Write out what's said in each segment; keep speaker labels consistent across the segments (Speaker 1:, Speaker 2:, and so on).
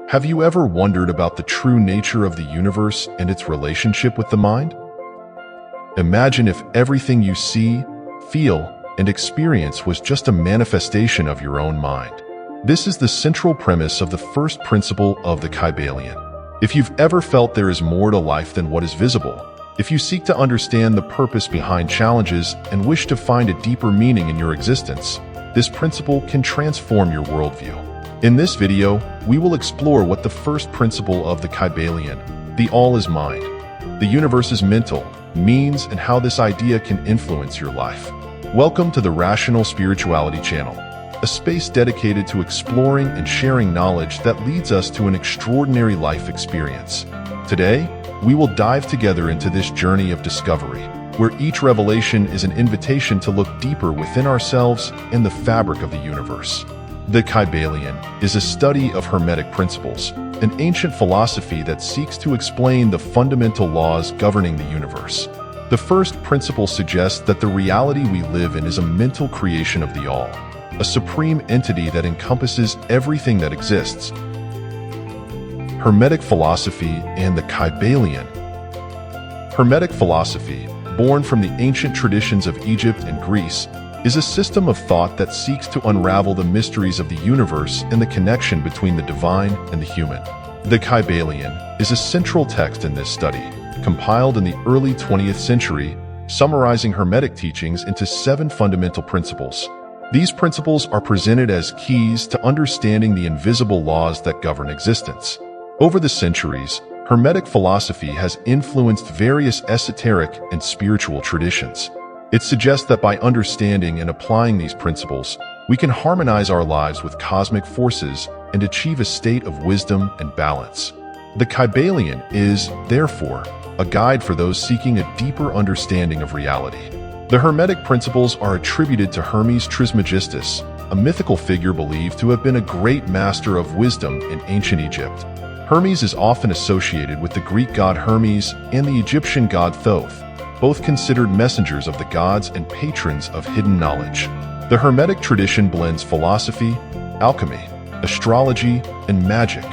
Speaker 1: Have you ever wondered about the true nature of the universe and its relationship with the mind? Imagine if everything you see, feel, and experience was just a manifestation of your own mind. This is the central premise of the first principle of the Kybalion. If you've ever felt there is more to life than what is visible, if you seek to understand the purpose behind challenges and wish to find a deeper meaning in your existence, this principle can transform your worldview. In this video, we will explore what the first principle of the Kybalion, the all is mind, the universe is mental, means and how this idea can influence your life. Welcome to the Rational Spirituality channel, a space dedicated to exploring and sharing knowledge that leads us to an extraordinary life experience. Today, we will dive together into this journey of discovery, where each revelation is an invitation to look deeper within ourselves and the fabric of the universe. The Kybalion is a study of Hermetic principles, an ancient philosophy that seeks to explain the fundamental laws governing the universe. The first principle suggests that the reality we live in is a mental creation of the All, a supreme entity that encompasses everything that exists. Hermetic philosophy and the Kybalion. Hermetic philosophy, born from the ancient traditions of Egypt and Greece, is a system of thought that seeks to unravel the mysteries of the universe and the connection between the divine and the human. The Kybalion is a central text in this study, compiled in the early 20th century, summarizing Hermetic teachings into 7 fundamental principles. These principles are presented as keys to understanding the invisible laws that govern existence. Over the centuries, Hermetic philosophy has influenced various esoteric and spiritual traditions. It suggests that by understanding and applying these principles, we can harmonize our lives with cosmic forces and achieve a state of wisdom and balance. The Kybalion is, therefore, a guide for those seeking a deeper understanding of reality. The Hermetic principles are attributed to Hermes Trismegistus, a mythical figure believed to have been a great master of wisdom in ancient Egypt. Hermes is often associated with the Greek god Hermes and the Egyptian god Thoth, both considered messengers of the gods and patrons of hidden knowledge. The Hermetic tradition blends philosophy, alchemy, astrology, and magic,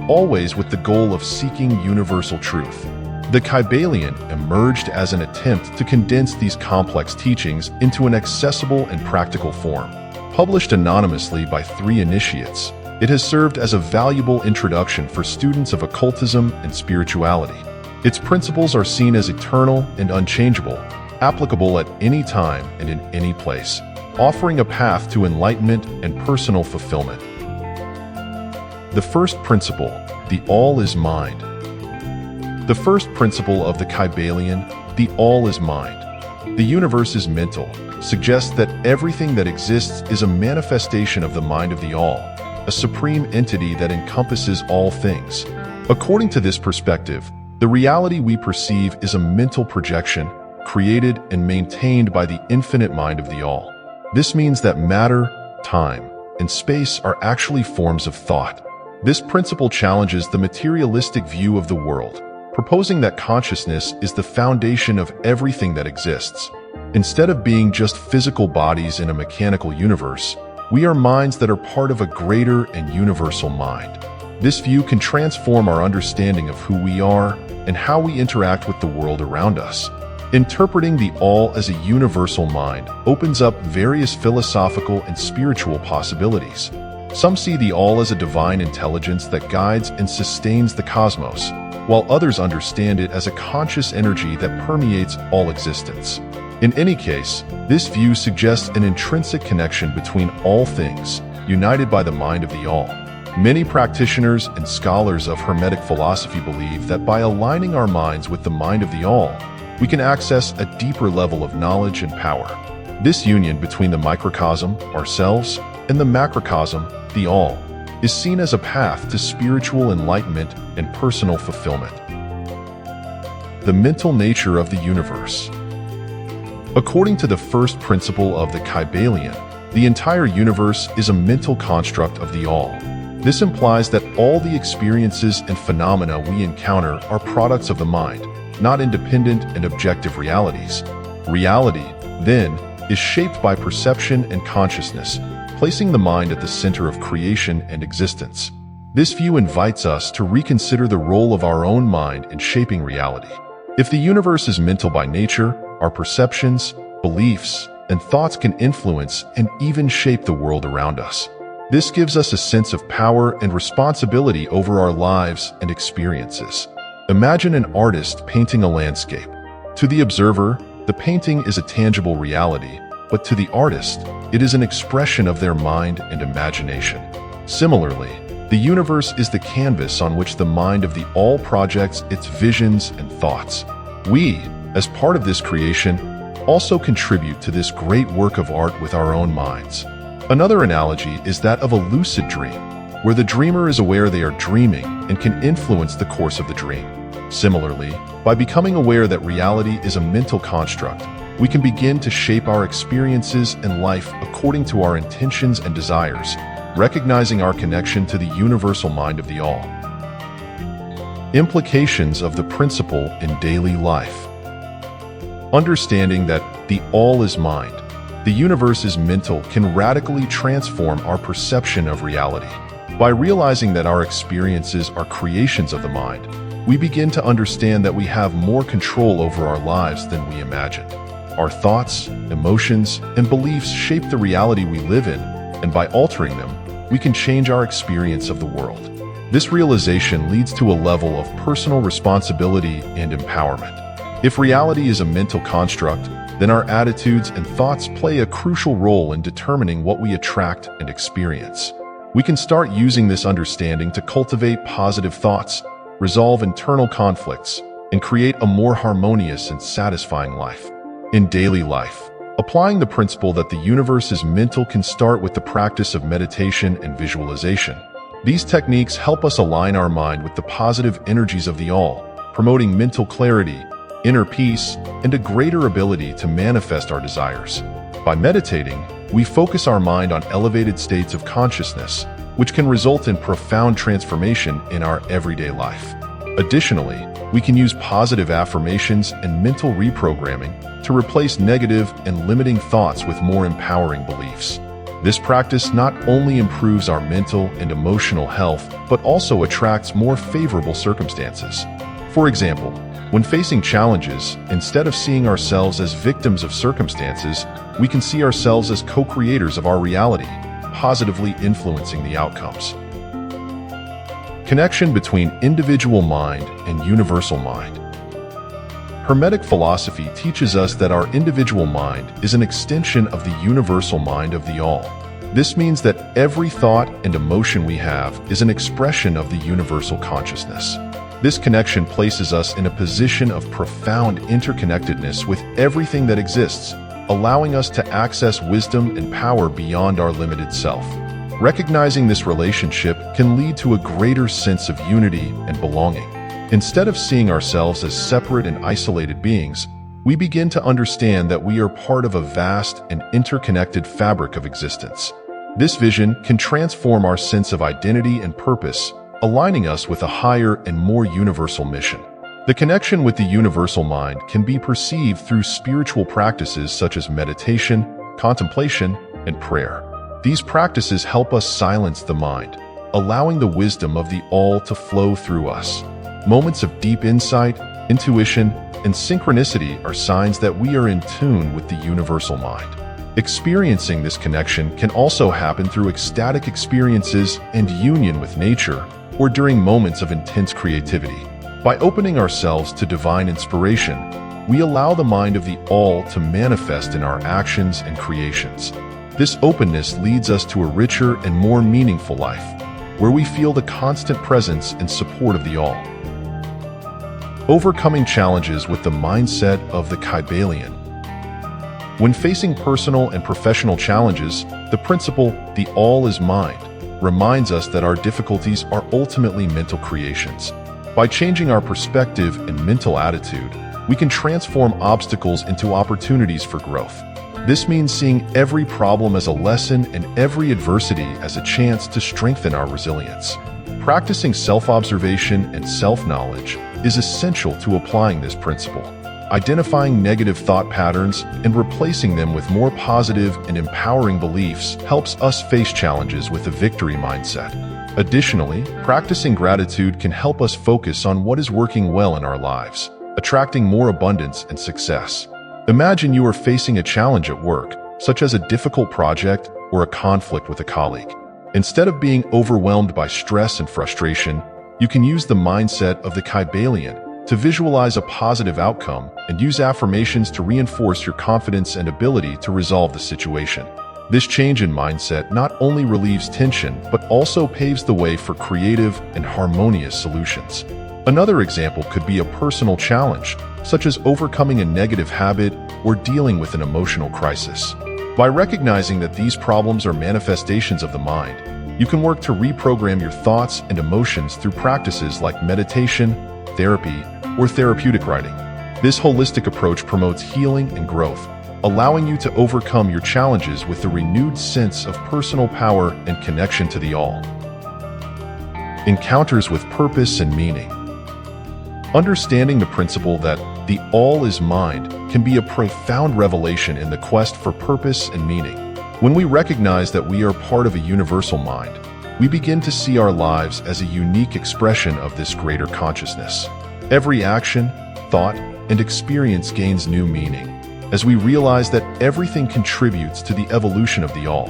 Speaker 1: always with the goal of seeking universal truth. The Kybalion emerged as an attempt to condense these complex teachings into an accessible and practical form. Published anonymously by 3 initiates, it has served as a valuable introduction for students of occultism and spirituality. Its principles are seen as eternal and unchangeable, applicable at any time and in any place, offering a path to enlightenment and personal fulfillment. The first principle, the all is mind. The first principle of the Kybalion, the all is mind. The universe is mental, suggests that everything that exists is a manifestation of the mind of the all, a supreme entity that encompasses all things. According to this perspective, the reality we perceive is a mental projection, created and maintained by the infinite mind of the all. This means that matter, time, and space are actually forms of thought. This principle challenges the materialistic view of the world, proposing that consciousness is the foundation of everything that exists. Instead of being just physical bodies in a mechanical universe, we are minds that are part of a greater and universal mind. This view can transform our understanding of who we are and how we interact with the world around us. Interpreting the all as a universal mind opens up various philosophical and spiritual possibilities. Some see the all as a divine intelligence that guides and sustains the cosmos, while others understand it as a conscious energy that permeates all existence. In any case, this view suggests an intrinsic connection between all things, united by the mind of the all. Many practitioners and scholars of Hermetic philosophy believe that by aligning our minds with the mind of the all, we can access a deeper level of knowledge and power. This union between the microcosm, ourselves, and the macrocosm, the all, is seen as a path to spiritual enlightenment and personal fulfillment. The mental nature of the universe. According to the first principle of the Kybalion, the entire universe is a mental construct of the all. This implies that all the experiences and phenomena we encounter are products of the mind, not independent and objective realities. Reality, then, is shaped by perception and consciousness, placing the mind at the center of creation and existence. This view invites us to reconsider the role of our own mind in shaping reality. If the universe is mental by nature, our perceptions, beliefs, and thoughts can influence and even shape the world around us. This gives us a sense of power and responsibility over our lives and experiences. Imagine an artist painting a landscape. To the observer, the painting is a tangible reality, but to the artist, it is an expression of their mind and imagination. Similarly, the universe is the canvas on which the mind of the all projects its visions and thoughts. We, as part of this creation, also contribute to this great work of art with our own minds. Another analogy is that of a lucid dream, where the dreamer is aware they are dreaming and can influence the course of the dream. Similarly, by becoming aware that reality is a mental construct, we can begin to shape our experiences and life according to our intentions and desires, recognizing our connection to the universal mind of the all. Implications of the principle in daily life. Understanding that the all is mind, the universe is mental can radically transform our perception of reality. By realizing that our experiences are creations of the mind, we begin to understand that we have more control over our lives than we imagined. Our thoughts, emotions, and beliefs shape the reality we live in, and by altering them, we can change our experience of the world. This realization leads to a level of personal responsibility and empowerment. If reality is a mental construct, then our attitudes and thoughts play a crucial role in determining what we attract and experience. We can start using this understanding to cultivate positive thoughts, resolve internal conflicts, and create a more harmonious and satisfying life. In daily life, applying the principle that the universe is mental can start with the practice of meditation and visualization. These techniques help us align our mind with the positive energies of the all, promoting mental clarity, inner peace, and a greater ability to manifest our desires. By meditating, we focus our mind on elevated states of consciousness, which can result in profound transformation in our everyday life. Additionally, we can use positive affirmations and mental reprogramming to replace negative and limiting thoughts with more empowering beliefs. This practice not only improves our mental and emotional health, but also attracts more favorable circumstances. For example, when facing challenges, instead of seeing ourselves as victims of circumstances, we can see ourselves as co-creators of our reality, positively influencing the outcomes. Connection between individual mind and universal mind. Hermetic philosophy teaches us that our individual mind is an extension of the universal mind of the all. This means that every thought and emotion we have is an expression of the universal consciousness. This connection places us in a position of profound interconnectedness with everything that exists, allowing us to access wisdom and power beyond our limited self. Recognizing this relationship can lead to a greater sense of unity and belonging. Instead of seeing ourselves as separate and isolated beings, we begin to understand that we are part of a vast and interconnected fabric of existence. This vision can transform our sense of identity and purpose, aligning us with a higher and more universal mission. The connection with the universal mind can be perceived through spiritual practices such as meditation, contemplation, and prayer. These practices help us silence the mind, allowing the wisdom of the all to flow through us. Moments of deep insight, intuition, and synchronicity are signs that we are in tune with the universal mind. Experiencing this connection can also happen through ecstatic experiences and union with nature, or during moments of intense creativity. By opening ourselves to divine inspiration, we allow the mind of the all to manifest in our actions and creations. This openness leads us to a richer and more meaningful life, where we feel the constant presence and support of the all. Overcoming challenges with the mindset of the Kybalion. When facing personal and professional challenges, the principle, the all is mind, reminds us that our difficulties are ultimately mental creations. By changing our perspective and mental attitude, we can transform obstacles into opportunities for growth. This means seeing every problem as a lesson and every adversity as a chance to strengthen our resilience. Practicing self-observation and self-knowledge is essential to applying this principle. Identifying negative thought patterns and replacing them with more positive and empowering beliefs helps us face challenges with a victory mindset. Additionally, practicing gratitude can help us focus on what is working well in our lives, attracting more abundance and success. Imagine you are facing a challenge at work, such as a difficult project or a conflict with a colleague. Instead of being overwhelmed by stress and frustration, you can use the mindset of the Kybalion to visualize a positive outcome and use affirmations to reinforce your confidence and ability to resolve the situation. This change in mindset not only relieves tension, but also paves the way for creative and harmonious solutions. Another example could be a personal challenge, such as overcoming a negative habit or dealing with an emotional crisis. By recognizing that these problems are manifestations of the mind, you can work to reprogram your thoughts and emotions through practices like meditation, therapy, or therapeutic writing. This holistic approach promotes healing and growth, allowing you to overcome your challenges with a renewed sense of personal power and connection to the all. Encounters with purpose and meaning. Understanding the principle that the all is mind can be a profound revelation in the quest for purpose and meaning. When we recognize that we are part of a universal mind, we begin to see our lives as a unique expression of this greater consciousness. Every action, thought, and experience gains new meaning, as we realize that everything contributes to the evolution of the all.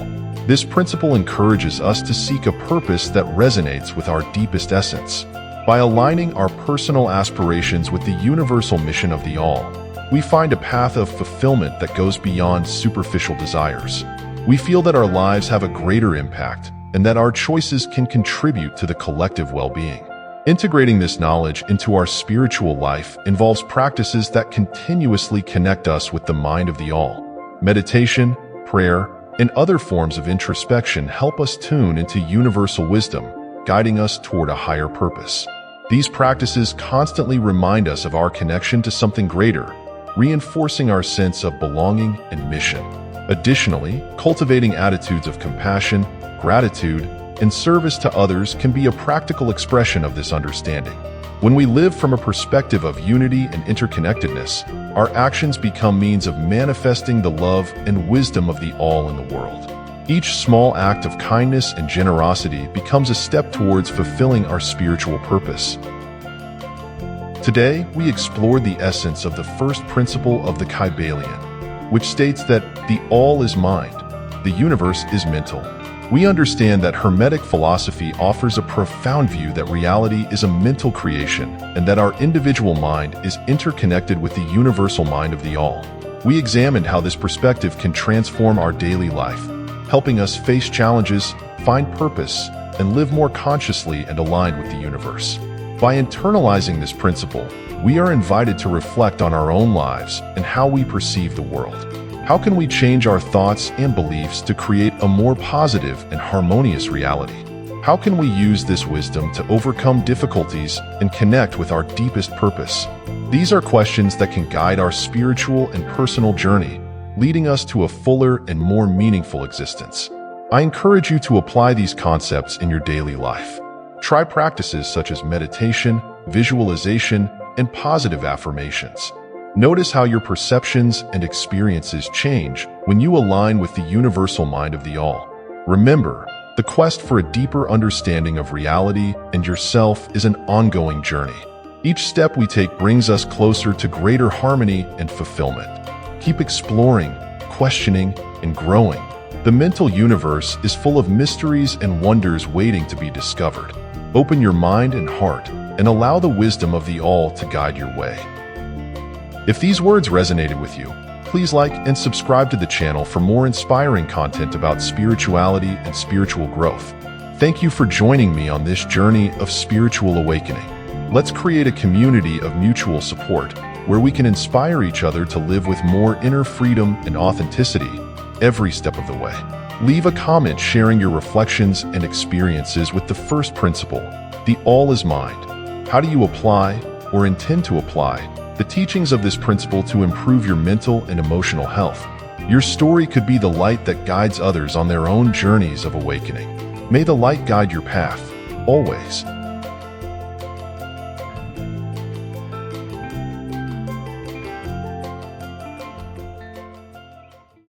Speaker 1: This principle encourages us to seek a purpose that resonates with our deepest essence. By aligning our personal aspirations with the universal mission of the all, we find a path of fulfillment that goes beyond superficial desires. We feel that our lives have a greater impact and that our choices can contribute to the collective well-being. Integrating this knowledge into our spiritual life involves practices that continuously connect us with the mind of the all. Meditation, prayer, and other forms of introspection help us tune into universal wisdom, guiding us toward a higher purpose. These practices constantly remind us of our connection to something greater, reinforcing our sense of belonging and mission. Additionally, cultivating attitudes of compassion, gratitude, and service to others can be a practical expression of this understanding. When we live from a perspective of unity and interconnectedness, our actions become means of manifesting the love and wisdom of the all in the world. Each small act of kindness and generosity becomes a step towards fulfilling our spiritual purpose. Today, we explored the essence of the first principle of the Kybalion, which states that the all is mind, the universe is mental. We understand that Hermetic philosophy offers a profound view that reality is a mental creation and that our individual mind is interconnected with the universal mind of the all. We examined how this perspective can transform our daily life, helping us face challenges, find purpose, and live more consciously and aligned with the universe. By internalizing this principle, we are invited to reflect on our own lives and how we perceive the world. How can we change our thoughts and beliefs to create a more positive and harmonious reality? How can we use this wisdom to overcome difficulties and connect with our deepest purpose? These are questions that can guide our spiritual and personal journey, leading us to a fuller and more meaningful existence. I encourage you to apply these concepts in your daily life. Try practices such as meditation, visualization, and positive affirmations. Notice how your perceptions and experiences change when you align with the universal mind of the all. Remember, the quest for a deeper understanding of reality and yourself is an ongoing journey. Each step we take brings us closer to greater harmony and fulfillment. Keep exploring, questioning, and growing. The mental universe is full of mysteries and wonders waiting to be discovered. Open your mind and heart and allow the wisdom of the all to guide your way. If these words resonated with you, please like and subscribe to the channel for more inspiring content about spirituality and spiritual growth. Thank you for joining me on this journey of spiritual awakening. Let's create a community of mutual support where we can inspire each other to live with more inner freedom and authenticity every step of the way. Leave a comment sharing your reflections and experiences with the first principle, the all is mind. How do you apply or intend to apply the teachings of this principle to improve your mental and emotional health? Your story could be the light that guides others on their own journeys of awakening. May the light guide your path, always.